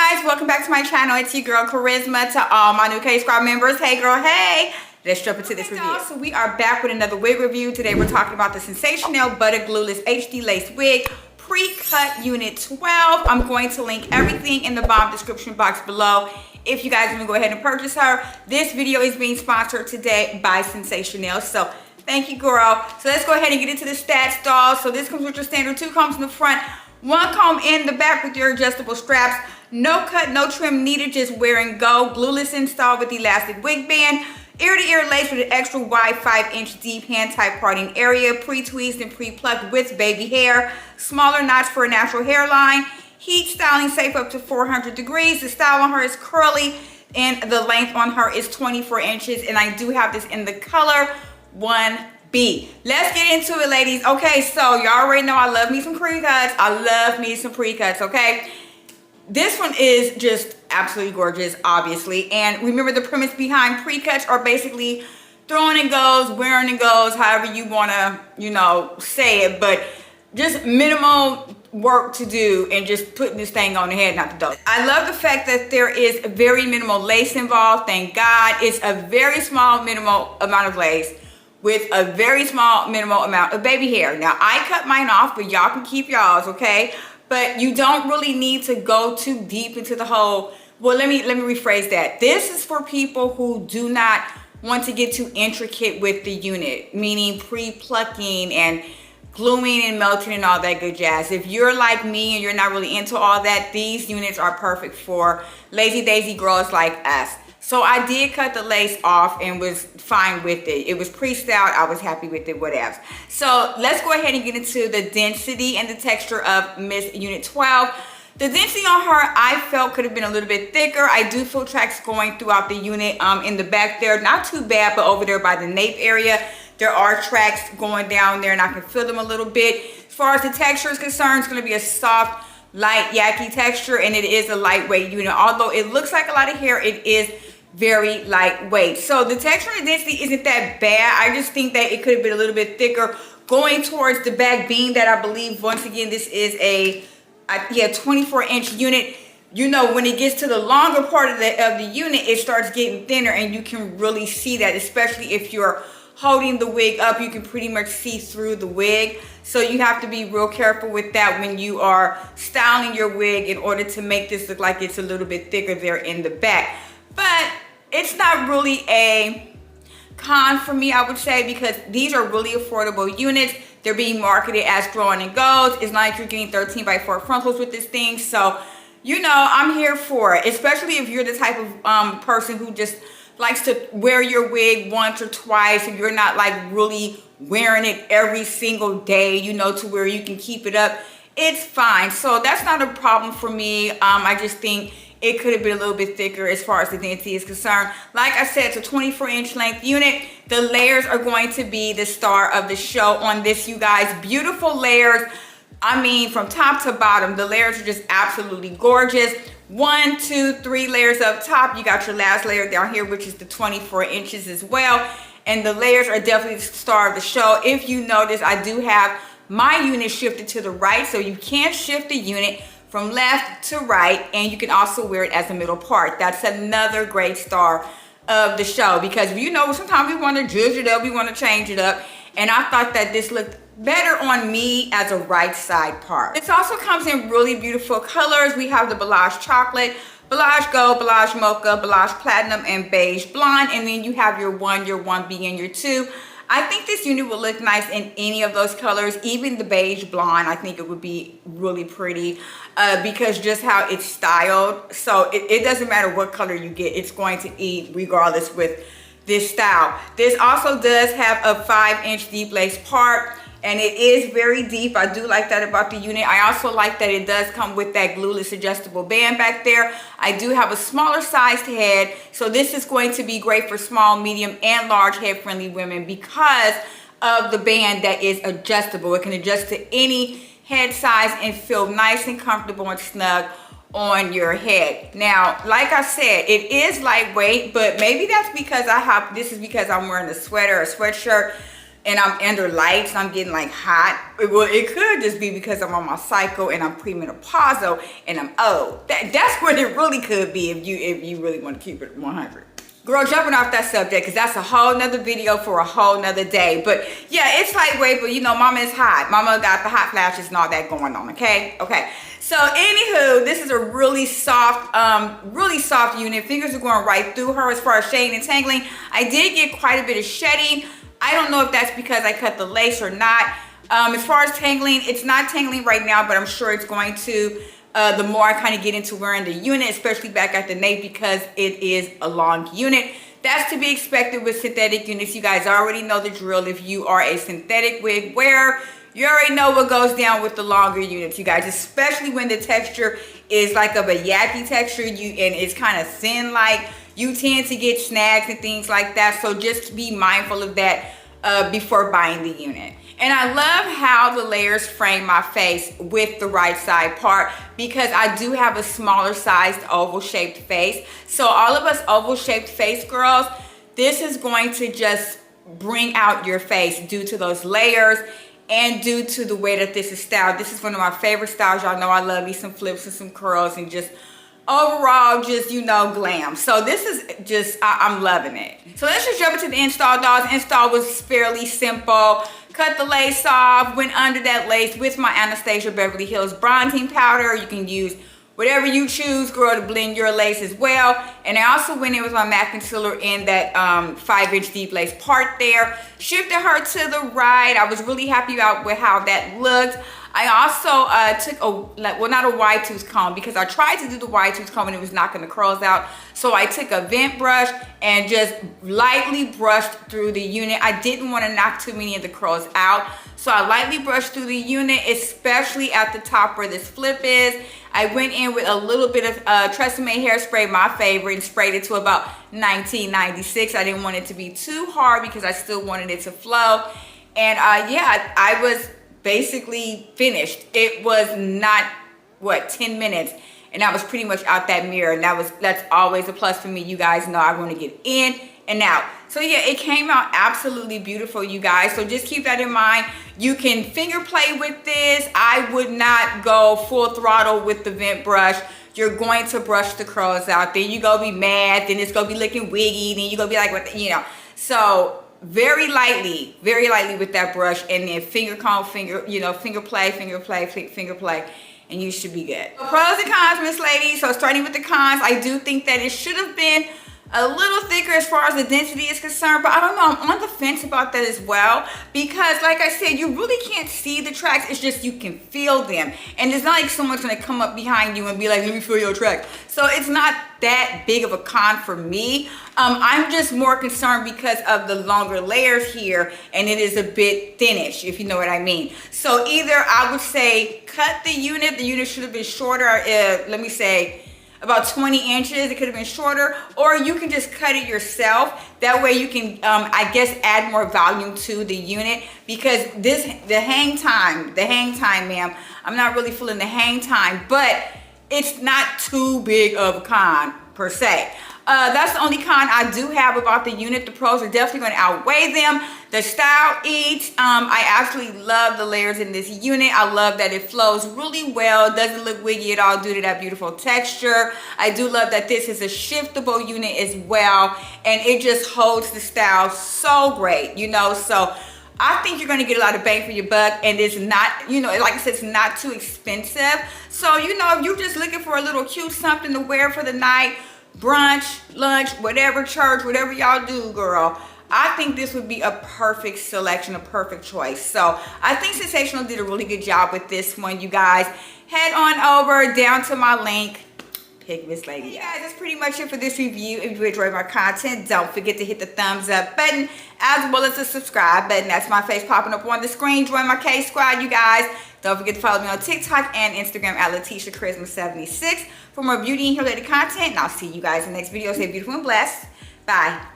guys, welcome back to my channel. It's your girl Charisma. To all my new K-Squad members, hey girl, hey. Let's jump into this review. So we are back with another wig review. Today we're talking about the Sensationnel Butta Glueless HD Lace Wig Pre-Cut Unit 12. I'm going to link everything in the bottom description box below if you guys want to go ahead and purchase her. This video is being sponsored today by Sensationnel, so thank you, girl. So let's go ahead and get into the stats, dolls. So this comes with your standard 2 combs in the front, 1 comb in the back with your adjustable straps. No cut, no trim needed, just wearing Go Glueless installed with elastic wig band. Ear-to-ear lace with an extra wide 5-inch deep hand-type parting area. Pre-tweezed and pre-plucked with baby hair. Smaller knots for a natural hairline. Heat styling safe up to 400 degrees. The style on her is curly and the length on her is 24 inches. And I do have this in the color 1B. Let's get into it, ladies. Okay, so y'all already know I love me some pre-cuts. I love me some pre-cuts, okay? This one is just absolutely gorgeous, obviously. And remember, the premise behind pre-cuts are basically throwing and goes, wearing and goes, however you want to, you know, say it. But just minimal work to do and just putting this thing on the head, not the dog. I love the fact that there is very minimal lace involved. Thank God. It's a very small minimal amount of lace with a very small minimal amount of baby hair. Now, I cut mine off, but y'all can keep y'all's, okay? But you don't really need to go too deep into the whole, well, let me rephrase that. This is for people who do not want to get too intricate with the unit, meaning pre-plucking and gluing and melting and all that good jazz. If you're like me and you're not really into all that, these units are perfect for lazy daisy girls like us. So I did cut the lace off and was fine with it. It was pre-styled. I was happy with it, whatever. So let's go ahead and get into the density and the texture of Miss Unit 12. The density on her, I felt could have been a little bit thicker. I do feel tracks going throughout the unit in the back there. Not too bad, but over there by the nape area, there are tracks going down there and I can feel them a little bit. As far as the texture is concerned, it's going to be a soft, light, yaki texture, and it is a lightweight unit. Although it looks like a lot of hair, it is very lightweight. So the texture and the density isn't that bad. I just think that it could have been a little bit thicker going towards the back, being that I believe, once again, this is a 24-inch unit. You know, when it gets to the longer part of the unit, it starts getting thinner, and you can really see that, especially if you're holding the wig up. You can pretty much see through the wig. So you have to be real careful with that when you are styling your wig in order to make this look like it's a little bit thicker there in the back. But it's not really a con for me, I would say, because these are really affordable units. They're being marketed as growing and goes. It's not like you're getting 13x4 frontals with this thing. So, you know, I'm here for it, especially if you're the type of person who just likes to wear your wig once or twice, and you're not like really wearing it every single day, you know, to where you can keep it up. It's fine. So that's not a problem for me. I just think it could have been a little bit thicker as far as the density is concerned. Like I said, it's a 24-inch length unit. The layers are going to be the star of the show on this, you guys. Beautiful layers. I mean, from top to bottom, the layers are just absolutely gorgeous. 1, 2, 3 layers up top. You got your last layer down here, which is the 24 inches as well. And the layers are definitely the star of the show. If you notice, I do have my unit shifted to the right, so you can shift the unit from left to right, and you can also wear it as a middle part. That's another great star of the show, because you know, sometimes we want to judge it up, we want to change it up, and I thought that this looked better on me as a right side part. This also comes in really beautiful colors. We have the Beige Chocolate, Beige Gold, Beige Mocha, Beige Platinum, and Beige Blonde, and then you have your 1, your 1B, and your 2. I think this unit will look nice in any of those colors, even the Beige Blonde. I think it would be really pretty because just how it's styled. So it doesn't matter what color you get, it's going to eat regardless with this style. This also does have a 5-inch deep lace part, and it is very deep. I do like that about the unit. I also like that it does come with that glueless adjustable band back there. I do have a smaller sized head, so this is going to be great for small, medium, and large head friendly women because of the band that is adjustable. It can adjust to any head size and feel nice and comfortable and snug on your head. Now, like I said, it is lightweight, but maybe that's because this is because I'm wearing a sweater or a sweatshirt. and I'm under lights and I'm getting like hot. Well, it could just be because I'm on my cycle and I'm premenopausal and I'm old. That's what it really could be if you really want to keep it 100. Girl, jumping off that subject, because that's a whole nother video for a whole nother day. But yeah, it's lightweight, but you know, mama is hot. Mama got the hot flashes and all that going on, okay? Okay. So anywho, this is a really soft unit. Fingers are going right through her as far as shading and tangling. I did get quite a bit of shedding. I don't know if that's because I cut the lace or not. As far as tangling, it's not tangling right now, but I'm sure it's going to the more I kind of get into wearing the unit, especially back at the nape, because it is a long unit. That's to be expected with synthetic units. You guys already know the drill. If you are a synthetic wig wearer, you already know what goes down with the longer units, you guys, especially when the texture is like of a yaki texture and it's kind of thin, like you tend to get snags and things like that. So just be mindful of that before buying the unit. And I love how the layers frame my face with the right side part, because I do have a smaller sized oval shaped face. So all of us oval shaped face girls, this is going to just bring out your face due to those layers and due to the way that this is styled. This is one of my favorite styles. Y'all know I love me some flips and some curls and just overall just, you know, glam. So this is just, I'm loving it. So let's just jump into the install, dolls. Install was fairly simple. Cut the lace off, went under that lace with my Anastasia Beverly Hills bronzing powder. You can use whatever you choose, girl, to blend your lace as well. And I also went in with my MAC concealer in that 5-inch deep lace part there. Shifted her to the right. I was really happy with how that looked. I also took well, not a wide tooth comb, because I tried to do the wide tooth comb and it was knocking the curls out. So I took a vent brush and just lightly brushed through the unit. I didn't want to knock too many of the curls out. So I lightly brushed through the unit, especially at the top where this flip is. I went in with a little bit of Tresemme hairspray, my favorite, and sprayed it to about 1996. I didn't want it to be too hard because I still wanted it to flow. And yeah, I was basically finished. It was not, what, 10 minutes, and I was pretty much out that mirror. And that's always a plus for me. You guys know I want to get in and out. So yeah, it came out absolutely beautiful, you guys. So just keep that in mind. You can finger play with this. I would not go full throttle with the vent brush. You're going to brush the curls out. Then you go be mad. Then it's gonna be looking wiggy. Then you gonna be like, what, you know. So very lightly with that brush, and then finger comb, finger play, and you should be good. So pros and cons, Miss Lady. So starting with the cons, I do think that it should have been a little thicker as far as the density is concerned, but I don't know, I'm on the fence about that as well, because like I said, you really can't see the tracks. It's just you can feel them, and it's not like someone's gonna come up behind you and be like, let me feel your track. So it's not that big of a con for me. I'm just more concerned because of the longer layers here, and it is a bit thinnish, if you know what I mean. So either I would say cut the unit should have been shorter, let me say about 20 inches. It could have been shorter, or you can just cut it yourself. That way you can, I guess, add more volume to the unit, because the hang time, ma'am, I'm not really feeling the hang time, but it's not too big of a con per se. That's the only con I do have about the unit. The pros are definitely going to outweigh them. The style eats. I actually love the layers in this unit. I love that it flows really well. Doesn't look wiggy at all due to that beautiful texture. I do love that this is a shiftable unit as well, and it just holds the style so great, you know. So I think you're going to get a lot of bang for your buck, and it's not, you know, like I said, it's not too expensive. So, you know, if you're just looking for a little cute something to wear for the night, brunch, lunch, whatever, church, whatever y'all do, girl, I think this would be a perfect selection, a perfect choice. So I think Sensational did a really good job with this one, you guys. Head on over down to my link. Pick Miss Lady. Hey guys, that's pretty much it for this review. If you enjoyed my content, don't forget to hit the thumbs up button as well as the subscribe button. That's my face popping up on the screen. Join my K Squad, you guys. Don't forget to follow me on TikTok and Instagram at latesha-kharizma76 for more beauty and hair related content. And I'll see you guys in the next video. Stay beautiful and blessed. Bye.